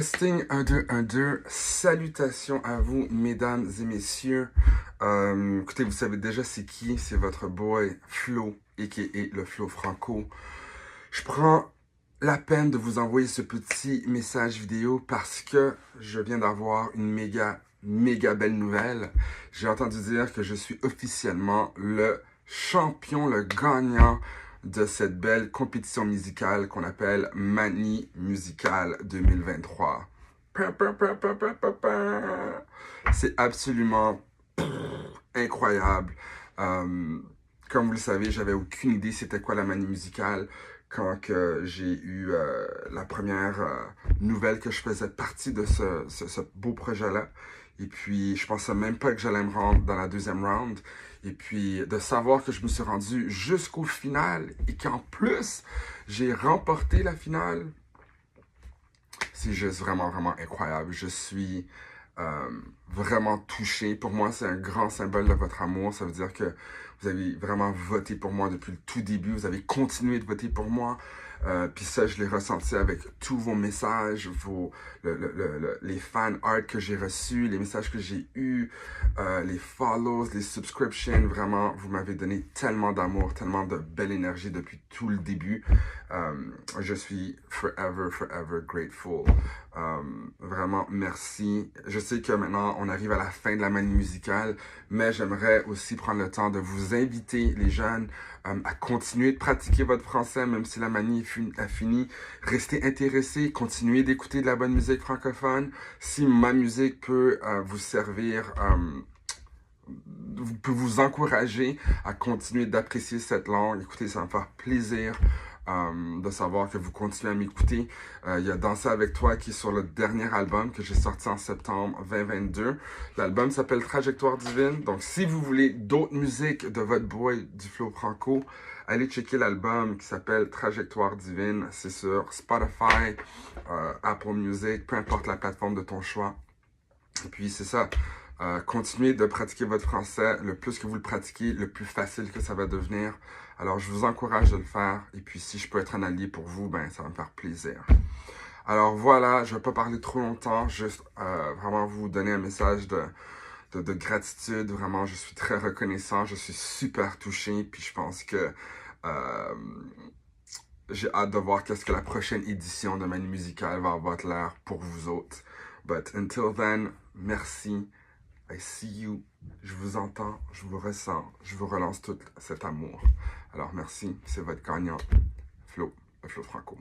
Testing 1, 2, 1, 2. Salutations à vous, mesdames et messieurs. Écoutez, vous savez déjà c'est qui? C'est votre boy Flo, a.k.a. le Flo Franco. Je prends la peine de vous envoyer ce petit message vidéo parce que je viens d'avoir une méga belle nouvelle. J'ai entendu dire que je suis officiellement le champion, le gagnant de cette belle compétition musicale qu'on appelle Mani Musicale 2023. C'est absolument incroyable. Comme vous le savez, j'avais aucune idée c'était quoi la Mani Musicale quand j'ai eu la première nouvelle que je faisais partie de ce beau projet-là. Et puis, je pensais même pas que j'allais me rendre dans la deuxième round. Et puis, de savoir que je me suis rendu jusqu'au final et qu'en plus, j'ai remporté la finale, c'est juste vraiment incroyable. Je suis vraiment touché. Pour moi, c'est un grand symbole de votre amour. Ça veut dire que vous avez vraiment voté pour moi depuis le tout début. Vous avez continué de voter pour moi. Puis ça, je l'ai ressenti avec tous vos messages, les fan art que j'ai reçus, les messages que j'ai eus, les follows, les subscriptions. Vraiment, vous m'avez donné tellement d'amour, tellement de belle énergie depuis tout le début. Je suis forever grateful. Vraiment, merci. Je sais que maintenant, on arrive à la fin de la Mani musicale, mais j'aimerais aussi prendre le temps de vous inviter, les jeunes, à continuer de pratiquer votre français, même si la Mani a fini. Restez intéressés, continuez d'écouter de la bonne musique francophone. Si ma musique peut vous servir, peut vous encourager à continuer d'apprécier cette langue, écoutez, ça va me faire plaisir. De savoir que vous continuez à m'écouter. Il y a Danser avec toi qui est sur le dernier album que j'ai sorti en septembre 2022. L'album s'appelle Trajectoire Divine. Donc, si vous voulez d'autres musiques de votre boy du Flo Franco, allez checker l'album qui s'appelle Trajectoire Divine. C'est sur Spotify, Apple Music, peu importe la plateforme de ton choix. Et puis, c'est ça. Continuez de pratiquer votre français. Le plus que vous le pratiquez, le plus facile que ça va devenir. Alors, je vous encourage de le faire. Et puis, si je peux être un allié pour vous, ben, ça va me faire plaisir. Alors, voilà, je ne vais pas parler trop longtemps. Juste vraiment vous donner un message de gratitude. Vraiment, je suis très reconnaissant. Je suis super touché. Puis, je pense que j'ai hâte de voir qu'est-ce que la prochaine édition de Mani Musicale va avoir l'air pour vous autres. But until then, merci. I see you, je vous entends, je vous ressens, je vous relance tout cet amour. Alors merci, c'est votre gagnant, Flo Franco.